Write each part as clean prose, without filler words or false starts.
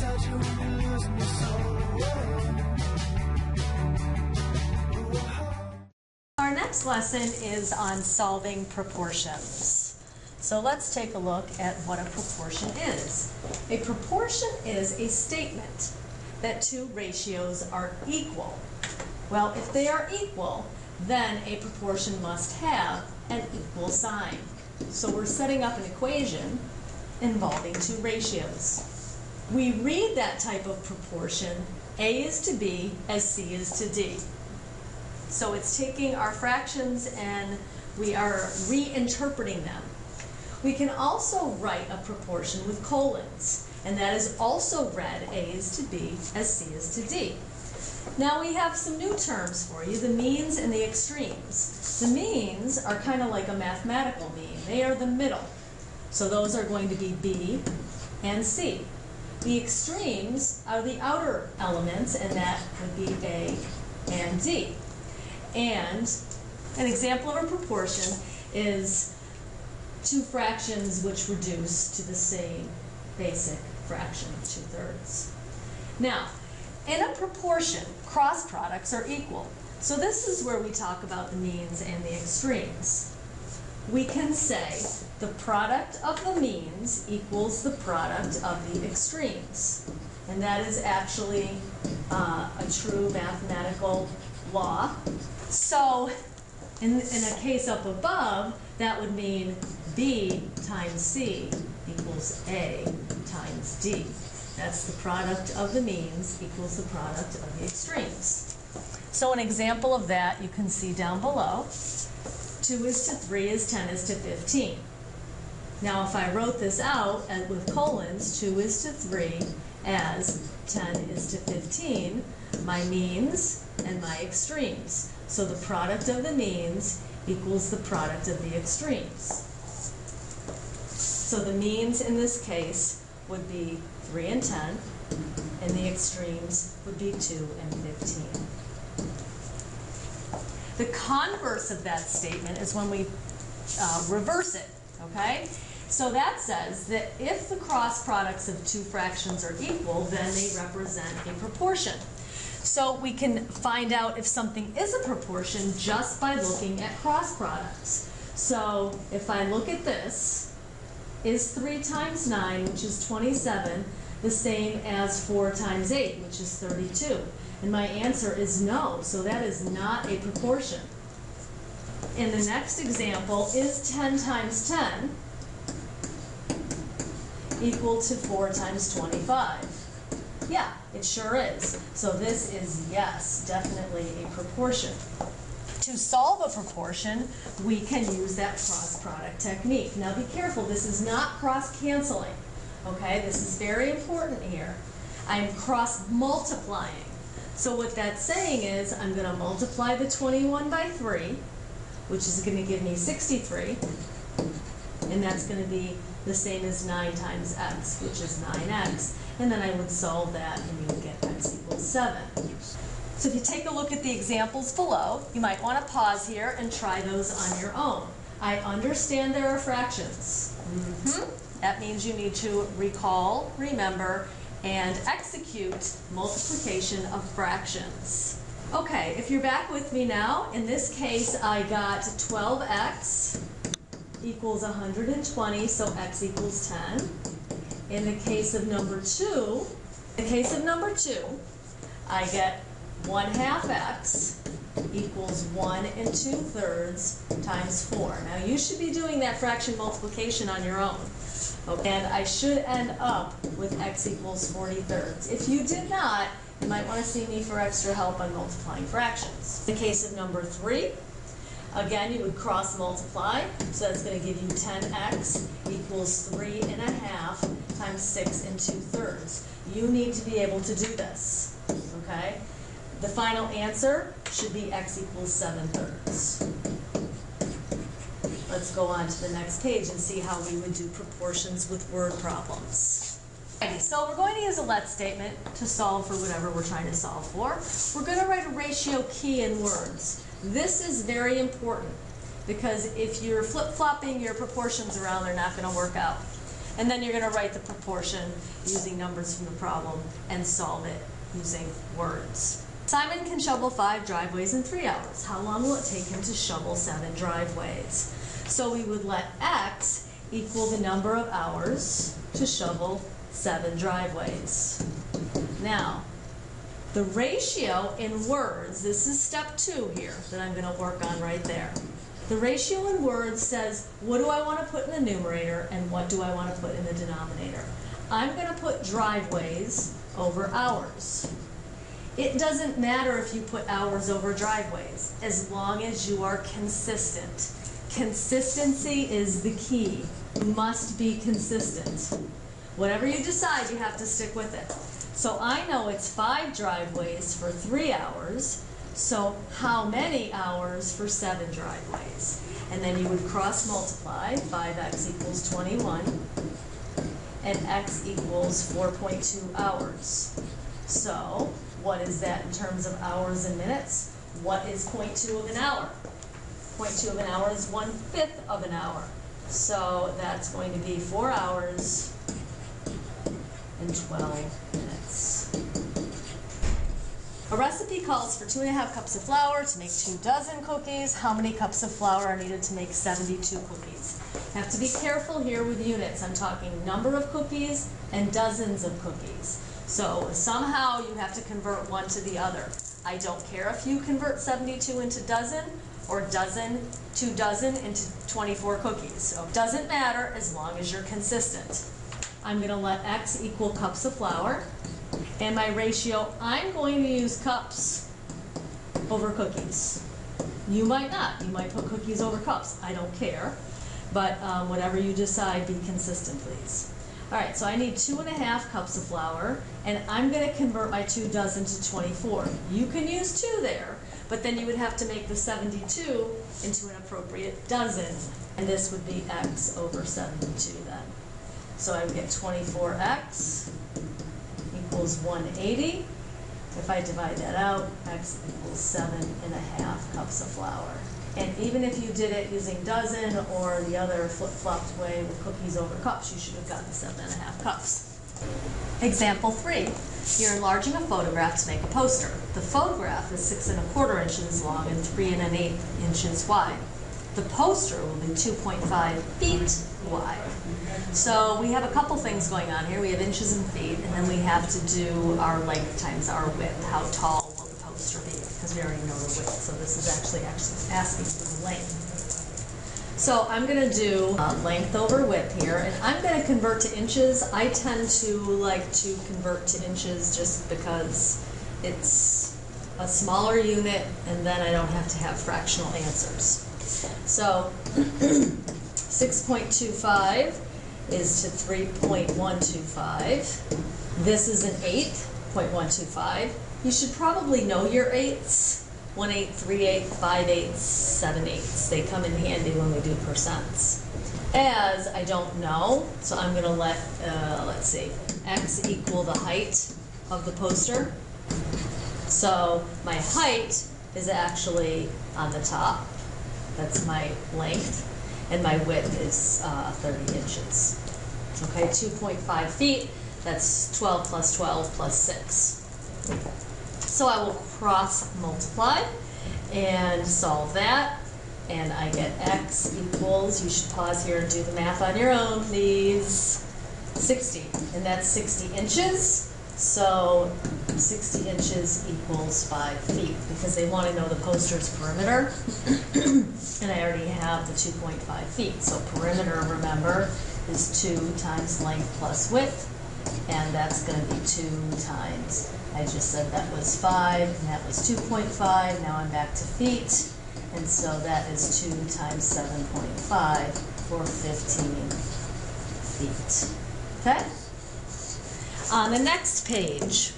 without you, we'll be losing your soul. Our next lesson is on solving proportions. So let's take a look at what a proportion is. A proportion is a statement that two ratios are equal. Well, if they are equal, then a proportion must have an equal sign. So we're setting up an equation involving two ratios. We read that type of proportion, A is to B as C is to D. So it's taking our fractions and we are reinterpreting them. We can also write a proportion with colons, and that is also read A is to B as C is to D. Now we have some new terms for you, the means and the extremes. The means are kind of like a mathematical mean. They are the middle. So those are going to be B and C. The extremes are the outer elements, and that would be A and D. And an example of a proportion is two fractions which reduce to the same basic fraction, 2/3. Now, in a proportion, cross products are equal. So this is where we talk about the means and the extremes. We can say the product of the means equals the product of the extremes. And that is actually a true mathematical law. So in a case up above, that would mean B times C equals A times D. That's the product of the means equals the product of the extremes. So an example of that you can see down below. 2 is to 3 is 10 is to 15. Now if I wrote this out with colons, 2 is to 3 as 10 is to 15, my means and my extremes. So the product of the means equals the product of the extremes. So the means in this case would be 3 and 10, and the extremes would be 2 and 15. The converse of that statement is when we reverse it, okay? So that says that if the cross products of two fractions are equal, then they represent a proportion. So we can find out if something is a proportion just by looking at cross products. So if I look at this, is 3 times 9, which is 27, the same as 4 times 8, which is 32? And my answer is no, so that is not a proportion. In the next example, is 10 times 10 equal to 4 times 25? Yeah, it sure is. So this is, yes, definitely a proportion. To solve a proportion, we can use that cross-product technique. Now be careful, this is not cross-canceling, okay? This is very important here. I'm cross-multiplying. So what that's saying is I'm going to multiply the 21 by 3, which is going to give me 63, and that's going to be the same as 9 times x, which is 9x. And then I would solve that, and you would get x equals 7. So if you take a look at the examples below, you might want to pause here and try those on your own. I understand there are fractions. That means you need to recall, remember, and execute multiplication of fractions. Okay, if you're back with me now, in this case I got 12x equals 120, so x equals 10. In the case of number 2, I get 1/2 x equals 1 2/3 times 4. Now you should be doing that fraction multiplication on your own. Okay. And I should end up with x equals 40/3. If you did not, you might want to see me for extra help on multiplying fractions. In the case of number 3, again, you would cross multiply, so that's going to give you 10x equals 3½ times 6 2/3. You need to be able to do this, okay? The final answer should be x equals 7/3. Let's go on to the next page and see how we would do proportions with word problems. Okay, so we're going to use a let statement to solve for whatever we're trying to solve for. We're going to write a ratio key in words. This is very important because if you're flip-flopping your proportions around, they're not going to work out. And then you're going to write the proportion using numbers from the problem and solve it using words. Simon can shovel 5 driveways in 3 hours. How long will it take him to shovel 7 driveways? So we would let X equal the number of hours to shovel 7 driveways. Now, the ratio in words, this is step 2 here that I'm going to work on right there. The ratio in words says, what do I want to put in the numerator and what do I want to put in the denominator? I'm going to put driveways over hours. It doesn't matter if you put hours over driveways, as long as you are consistent. Consistency is the key. You must be consistent. Whatever you decide, you have to stick with it. So I know it's 5 driveways for 3 hours, so how many hours for 7 driveways? And then you would cross multiply, 5x equals 21, and x equals 4.2 hours. So what is that in terms of hours and minutes? What is 0.2 of an hour? 0.2 of an hour is 1/5 of an hour. So that's going to be 4 hours and 12 minutes. A recipe calls for 2½ cups of flour to make 2 dozen cookies. How many cups of flour are needed to make 72 cookies? You have to be careful here with units. I'm talking number of cookies and dozens of cookies. So somehow you have to convert one to the other. I don't care if you convert 72 into dozen or dozen to dozen into 24 cookies. So it doesn't matter as long as you're consistent. I'm going to let X equal cups of flour. And my ratio, I'm going to use cups over cookies. You might not. You might put cookies over cups. I don't care. But whatever you decide, be consistent, please. All right, so I need 2½ cups of flour, and I'm going to convert my 2 dozen to 24. You can use 2 there, but then you would have to make the 72 into an appropriate dozen, and this would be X over 72 then. So I would get 24X equals 180. If I divide that out, X equals 7½ cups of flour. And even if you did it using dozen or the other flip-flopped way with cookies over cups, you should have gotten 7½ cups. Example 3. You're enlarging a photograph to make a poster. The photograph is 6¼ inches long and 3⅛ inches wide. The poster will be 2.5 feet wide. So we have a couple things going on here. We have inches and feet, and then we have to do our length times our width. How tall will the poster be? Because we already know the width. So this is actually asking for length. So I'm going to do length over width here, and I'm going to convert to inches. I tend to like to convert to inches just because it's a smaller unit, and then I don't have to have fractional answers. So 6.25 is to 3.125. This is an eighth, 0.125. You should probably know your eighths. 1/8, 3/8, 5/8, 7/8. They come in handy when we do percents. As I don't know, so I'm going to let, let's see, X equal the height of the poster. So my height is actually on the top. That's my length. And my width is 30 inches. Okay, 2.5 feet, that's 12 plus 12 plus 6. So I will cross multiply and solve that. And I get X equals, you should pause here and do the math on your own, please, 60. And that's 60 inches. So 60 inches equals 5 feet, because they want to know the poster's perimeter. And I already have the 2.5 feet. So perimeter, remember, is 2 times length plus width. And that's going to be 2 times, I just said that was 5, and that was 2.5. Now I'm back to feet. And so that is 2 times 7.5 for 15 feet. Okay? On the next page,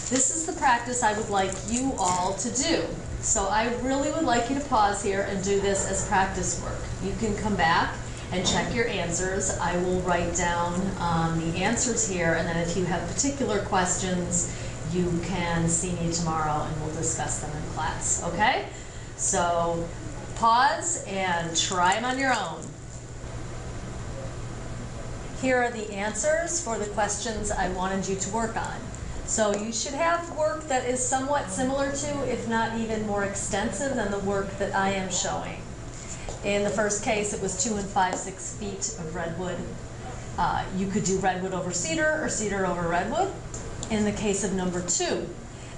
this is the practice I would like you all to do. So I really would like you to pause here and do this as practice work. You can come back and check your answers. I will write down the answers here, and then if you have particular questions, you can see me tomorrow and we'll discuss them in class, okay? So pause and try them on your own. here are the answers for the questions I wanted you to work on. So you should have work that is somewhat similar to, if not even more extensive than the work that I am showing. In the first case, it was 2 5/6 feet of redwood. You could do redwood over cedar or cedar over redwood. In the case of number 2,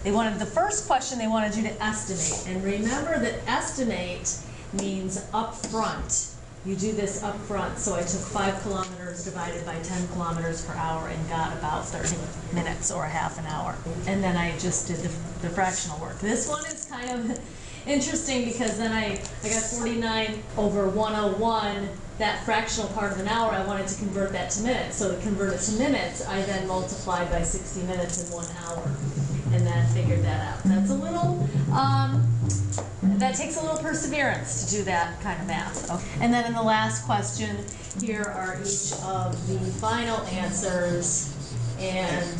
the first question they wanted you to estimate. And remember that estimate means up front. You do this up front. So I took 5 kilometers divided by 10 kilometers per hour and got about 30 minutes or a half an hour. And then I just did the fractional work. This one is kind of interesting because then I got 49 over 101, that fractional part of an hour, I wanted to convert that to minutes. So to convert it to minutes, I then multiplied by 60 minutes in 1 hour and then figured that out. That's a little, that takes a little perseverance to do that kind of math. Okay. And then in the last question, here are each of the final answers, and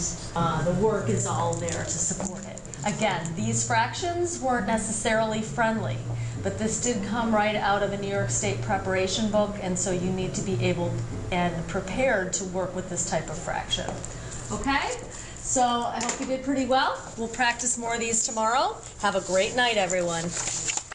the work is all there to support it. Again, these fractions weren't necessarily friendly, but this did come right out of a New York State preparation book, and so you need to be able and prepared to work with this type of fraction. Okay? So I hope you did pretty well. We'll practice more of these tomorrow. Have a great night, everyone.